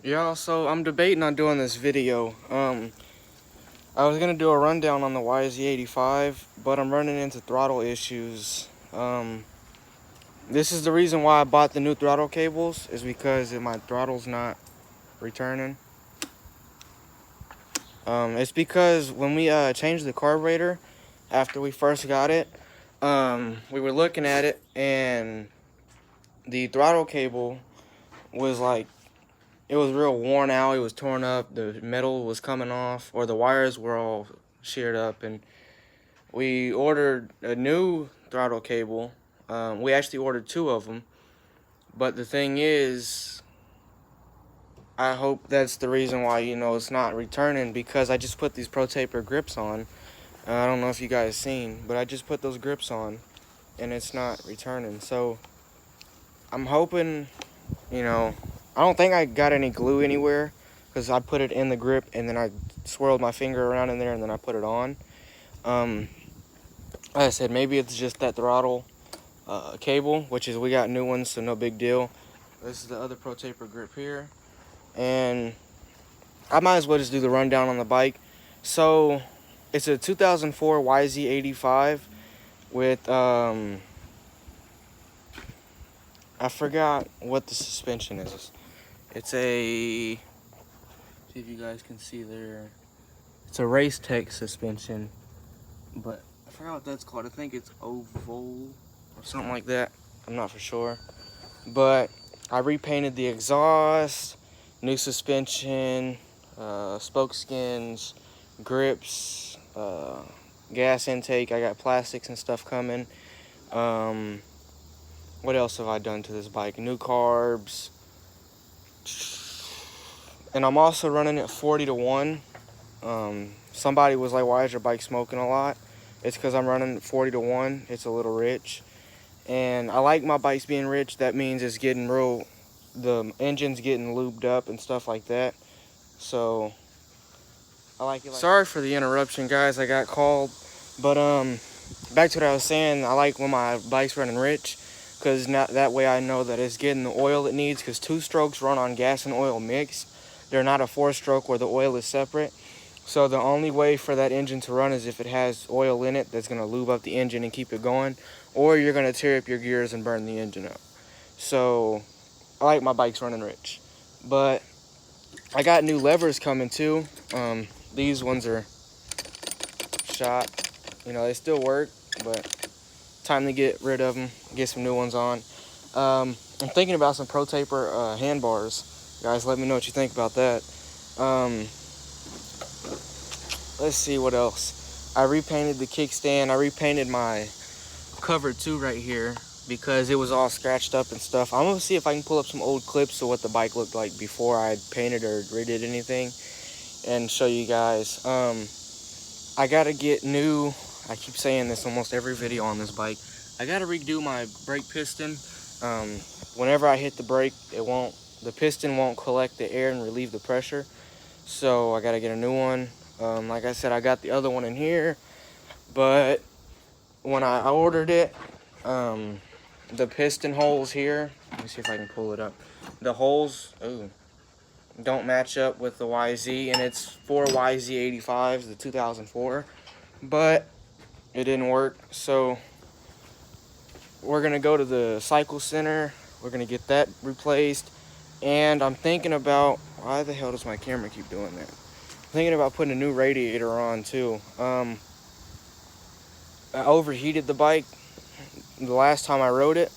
Yeah, so I'm debating on doing this video. I was gonna do a rundown on the yz85, but I'm running into throttle issues. This is the reason why I bought the new throttle cables, is because my throttle's not returning. It's because when we changed the carburetor after we first got it, we were looking at it and the throttle cable was like, it was real worn out. It was torn up. The metal was coming off, or the wires were all sheared up. And we ordered a new throttle cable. We actually ordered 2 of them. But the thing is, I hope that's the reason why, it's not returning, because I just put these Pro Taper grips on. I don't know if you guys seen, but I just put those grips on and it's not returning. So I'm hoping, I don't think I got any glue anywhere, because I put it in the grip and then I swirled my finger around in there and then I put it on. Like I said, maybe it's just that throttle cable, which is, we got new ones, so no big deal. This is the other Pro Taper grip here. And I might as well just do the rundown on the bike. So it's a 2004 yz85 with, I forgot what the suspension is. It's a, see if you guys can see there. It's a Race Tech suspension, but I forgot what that's called. I think it's oval or something like that. I'm not for sure. But I repainted the exhaust, new suspension, spoke skins, grips, gas intake. I got plastics and stuff coming. What else have I done to this bike? New carbs. And I'm also running it 40-1. Somebody was like, why is your bike smoking a lot? It's because I'm running 40-1. It's a little rich. And I like my bikes being rich. That means it's getting real, the engine's getting lubed up and stuff like that. So I like it. Sorry for the interruption, guys. I got called. But back to what I was saying, I like when my bike's running rich, because that way I know that it's getting the oil it needs, because 2-strokes run on gas and oil mixed. They're not a 4-stroke where the oil is separate. So the only way for that engine to run is if it has oil in it that's going to lube up the engine and keep it going, or you're going to tear up your gears and burn the engine up. So I like my bikes running rich. But I got new levers coming too. These ones are shot. They still work, but time to get rid of them, get some new ones on. I'm thinking about some Pro Taper handbars. Guys, let me know what you think about that. Let's see what else. I repainted the kickstand. I repainted my cover too right here, because it was all scratched up and stuff. I'm gonna see if I can pull up some old clips of what the bike looked like before I painted or redid anything, and show you guys. I gotta get new, I keep saying this almost every video on this bike, I gotta redo my brake piston. Whenever I hit the brake, the piston won't collect the air and relieve the pressure. So I gotta get a new one. Like I said, I got the other one in here, but when I ordered it, the piston holes here, let me see if I can pull it up. The holes, don't match up with the YZ, and it's 4 yz85s, the 2004, but it didn't work. So we're gonna go to the cycle center. We're gonna get that replaced, and I'm thinking about, why the hell does my camera keep doing that? I'm thinking about putting a new radiator on too. I overheated the bike the last time I rode it,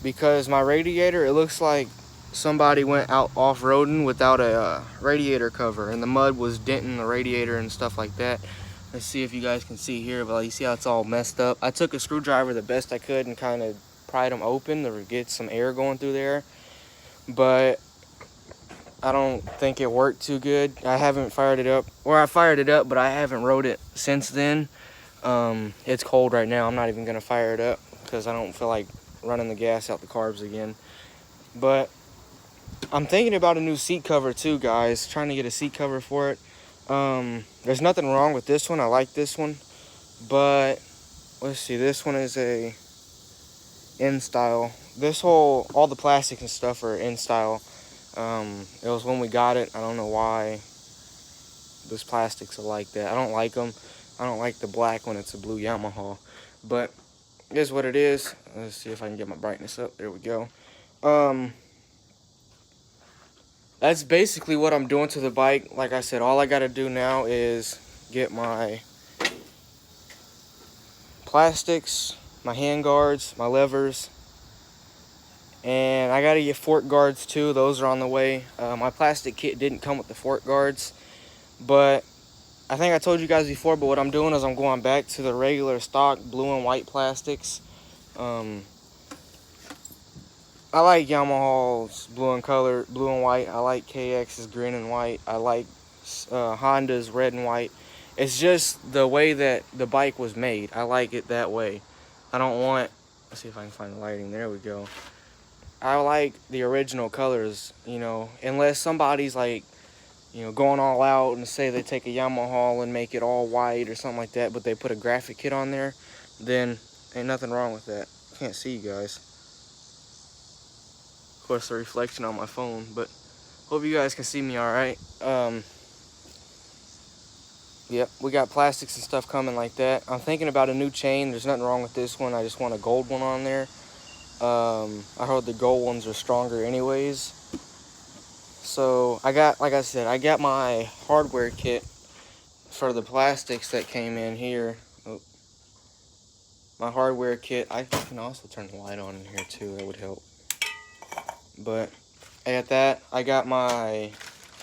because my radiator, it looks like somebody went out off-roading without a radiator cover, and the mud was denting the radiator and stuff like that. Let's see if you guys can see here, but you see how it's all messed up. I took a screwdriver the best I could and kind of pried them open to get some air going through there, but I don't think it worked too good. I haven't fired it up, or I fired it up, but I haven't rode it since then. It's cold right now. I'm not even gonna fire it up because I don't feel like running the gas out the carbs again. But I'm thinking about a new seat cover too, guys. Trying to get a seat cover for it. There's nothing wrong with this one. I like this one, but let's see. This one is a in style. All the plastics and stuff are in style. It was when we got it. I don't know why those plastics are like that. I don't like them. I don't like the black when it's a blue Yamaha. But it is what it is. Let's see if I can get my brightness up. There we go. That's basically what I'm doing to the bike. Like I said, all I got to do now is get my plastics, my hand guards, my levers, and I got to get fork guards too. Those are on the way. My plastic kit didn't come with the fork guards, but I think I told you guys before, but what I'm doing is I'm going back to the regular stock blue and white plastics. I like Yamaha's blue and white. I like KX's green and white. I like Honda's red and white. It's just the way that the bike was made. I like it that way. I don't want, let's see if I can find the lighting. There we go. I like the original colors, you know, unless somebody's like, you know, going all out and say they take a Yamaha and make it all white or something like that, but they put a graphic kit on there, then ain't nothing wrong with that. Can't see you guys. Of course, the reflection on my phone, but hope you guys can see me all right. Yep, we got plastics and stuff coming like that. I'm thinking about a new chain. There's nothing wrong with this one. I just want a gold one on there. I heard the gold ones are stronger anyways. So I got, like I said, I got my hardware kit for the plastics that came in here. Oh, my hardware kit. I can also turn the light on in here too. That would help. But I got that. I got my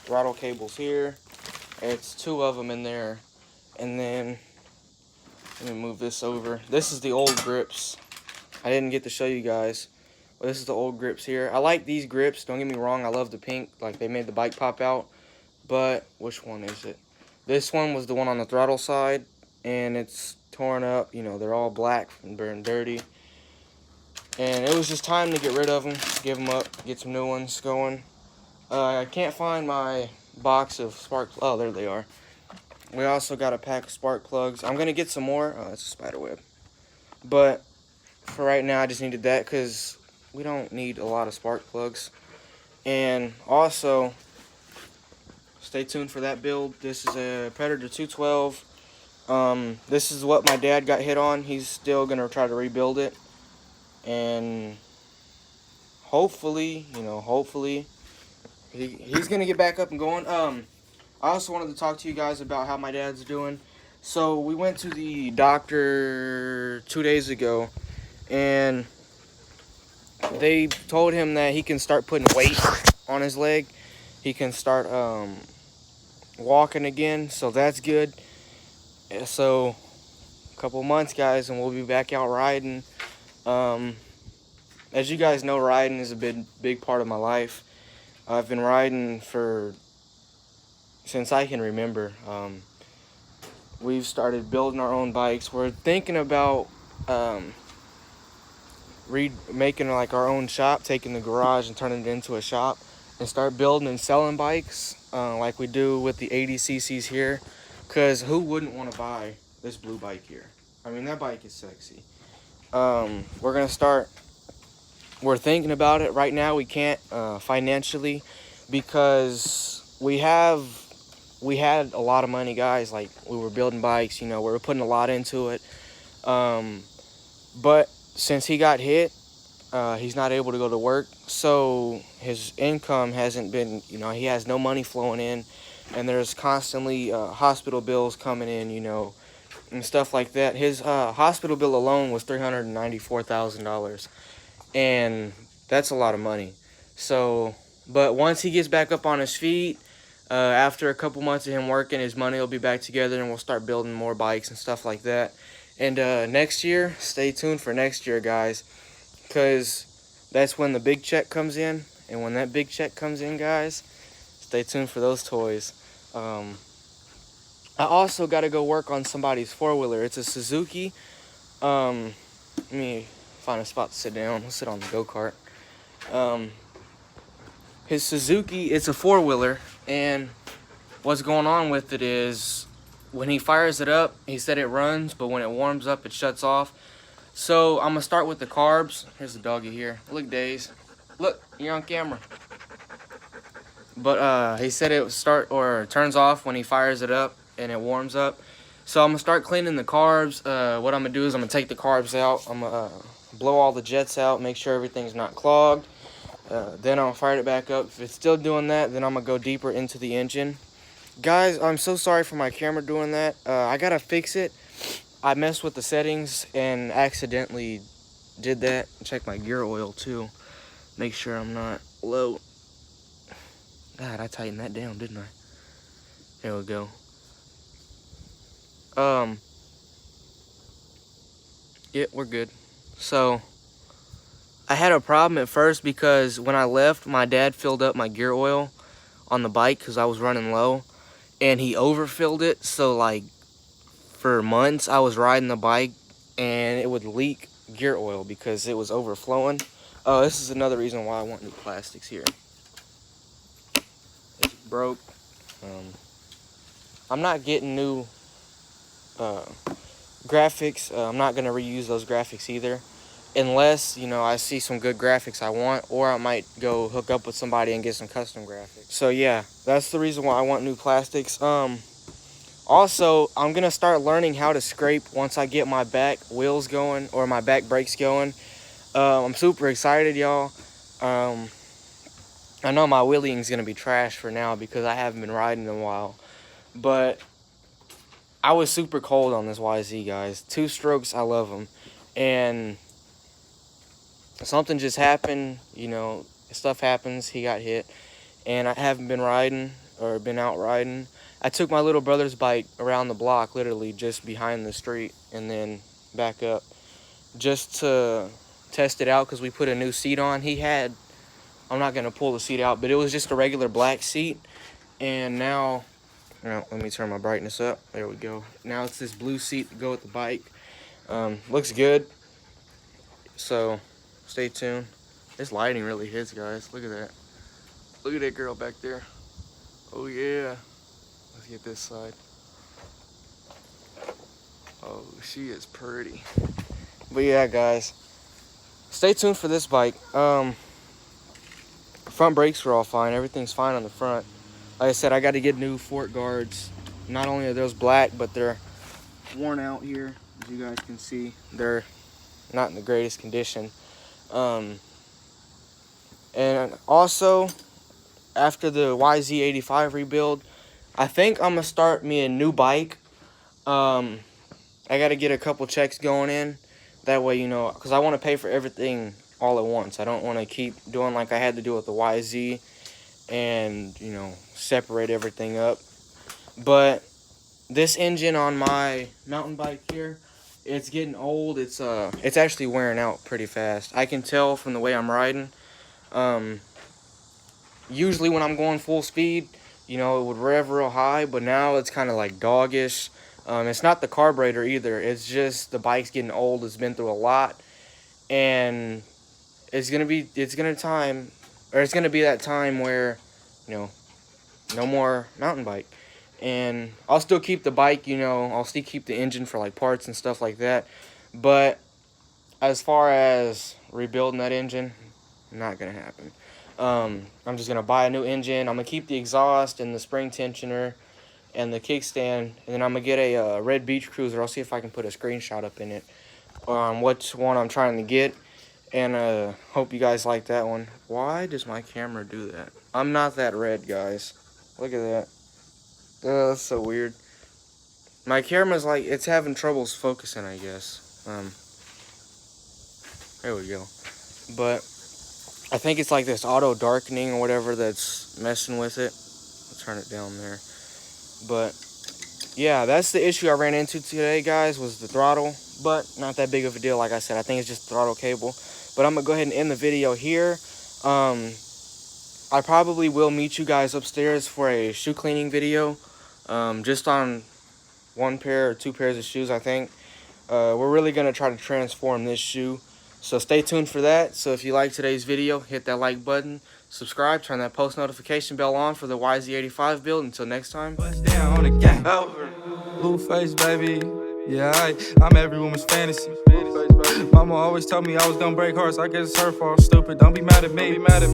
throttle cables here. It's 2 of them in there. And then let me move this over. This is the old grips. I didn't get to show you guys. But this is the old grips here. I like these grips. Don't get me wrong. I love the pink. Like they made the bike pop out. But which one is it? This one was the one on the throttle side. And it's torn up. You know, they're all black and burned dirty. And it was just time to get rid of them. Give them up. Get some new ones going. I can't find my box of spark. Oh, there they are. We also got a pack of spark plugs. I'm going to get some more. Oh, that's a spider web. But for right now, I just needed that because we don't need a lot of spark plugs. And also, stay tuned for that build. This is a Predator 212. This is what my dad got hit on. He's still going to try to rebuild it. And hopefully, you know, hopefully he's going to get back up and going. I also wanted to talk to you guys about how my dad's doing. So we went to the doctor 2 days ago, and they told him that he can start putting weight on his leg. He can start walking again, so that's good. So a couple months, guys, and we'll be back out riding. As you guys know, riding is a big part of my life. I've been riding since I can remember. We've started building our own bikes. We're thinking about making like our own shop, taking the garage and turning it into a shop, and start building and selling bikes like we do with the 80cc's here. Because who wouldn't want to buy this blue bike here? I mean, that bike is sexy. We're thinking about it right now. We can't financially because we had a lot of money, guys. Like, we were building bikes, you know, we were putting a lot into it. But since he got hit, he's not able to go to work. So his income hasn't been, you know, he has no money flowing in. And there's constantly hospital bills coming in, you know, and stuff like that. His hospital bill alone was $394,000. And that's a lot of money. So, but once he gets back up on his feet, after a couple months of him working, his money will be back together and we'll start building more bikes and stuff like that. And next year, stay tuned for next year, guys, because that's when the big check comes in. And when that big check comes in, guys, stay tuned for those toys. I also got to go work on somebody's four-wheeler. It's a Suzuki. Let me find a spot to sit down. We'll sit on the go-kart. His Suzuki, it's a four-wheeler, and what's going on with it is when he fires it up, he said it runs, but when it warms up, it shuts off. So I'm going to start with the carbs. Here's the doggy here. Look, Daze. Look, you're on camera. But he said it start or turns off when he fires it up and it warms up. So I'm gonna start cleaning the carbs. What I'm gonna do is I'm gonna take the carbs out. I'm gonna blow all the jets out, make sure everything's not clogged. Then I'll fire it back up. If it's still doing that, then I'm gonna go deeper into the engine. Guys, I'm so sorry for my camera doing that. I gotta fix it. I messed with the settings and accidentally did that. Check my gear oil too. Make sure I'm not low. God, I tightened that down, didn't I? There we go. Yeah, we're good. So, I had a problem at first because when I left, my dad filled up my gear oil on the bike because I was running low. And he overfilled it, so like, for months, I was riding the bike and it would leak gear oil because it was overflowing. Oh, this is another reason why I want new plastics here. It's broke. I'm not getting new graphics. I'm not going to reuse those graphics either. Unless, you know, I see some good graphics I want, or I might go hook up with somebody and get some custom graphics. So yeah, that's the reason why I want new plastics. Also, I'm going to start learning how to scrape once I get my back wheels going, or my back brakes going. I'm super excited, y'all. I know my wheeling's going to be trash for now because I haven't been riding in a while. But I was super cold on this YZ, guys. 2 strokes, I love them. And something just happened, you know, stuff happens. He got hit. And I haven't been riding or been out riding. I took my little brother's bike around the block, literally just behind the street, and then back up just to test it out because we put a new seat on. He had, I'm not going to pull the seat out, but it was just a regular black seat. And now, let me turn my brightness up. There we go. Now it's this blue seat to go with the bike. Looks good. So stay tuned. This lighting really hits, guys. Look at that. Look at that girl back there. Oh yeah. Let's get this side. Oh, she is pretty. But yeah, guys, stay tuned for this bike. Front brakes were all fine. Everything's fine on the front. Like I said, I got to get new fork guards. Not only are those black, but they're worn out here. As you guys can see, they're not in the greatest condition. And also, after the yz85 rebuild, I think I'm gonna start me a new bike. I gotta get a couple checks going in. That way, you know, because I want to pay for everything all at once. I don't want to keep doing like I had to do with the YZ and, you know, separate everything up. But this engine on my mountain bike here, it's getting old. It's actually wearing out pretty fast. I can tell from the way I'm riding. Usually when I'm going full speed, you know, it would rev real high, but now it's kind of like doggish. It's not the carburetor either. It's just the bike's getting old. It's been through a lot, and it's gonna be that time where, you know, no more mountain bike. And I'll still keep the bike, you know, I'll still keep the engine for like parts and stuff like that. But as far as rebuilding that engine, not gonna happen. I'm just gonna buy a new engine. I'm gonna keep the exhaust and the spring tensioner and the kickstand, and then I'm gonna get a red beach cruiser. I'll see if I can put a screenshot up in it on which one I'm trying to get, and hope you guys like that one. Why does my camera do that? I'm not that red, guys. Look at that. That's so weird. My camera's like, it's having troubles focusing, I guess. There we go. But I think it's like this auto darkening or whatever that's messing with it. I'll turn it down there. But yeah, that's the issue I ran into today, guys, was the throttle. But not that big of a deal. Like I said, I think it's just the throttle cable. But I'm gonna go ahead and end the video here. I probably will meet you guys upstairs for a shoe cleaning video. Just on 1 pair or 2 pairs of shoes, I think. We're really gonna try to transform this shoe. So stay tuned for that. So if you like today's video, hit that like button, subscribe, turn that post notification bell on for the yz85 build. Until next time. Down on the gang. Blueface, baby. Yeah, I'm every woman's fantasy. Mama always told me I was gonna break hearts. I guess it's her fault. Stupid. Don't be mad at me.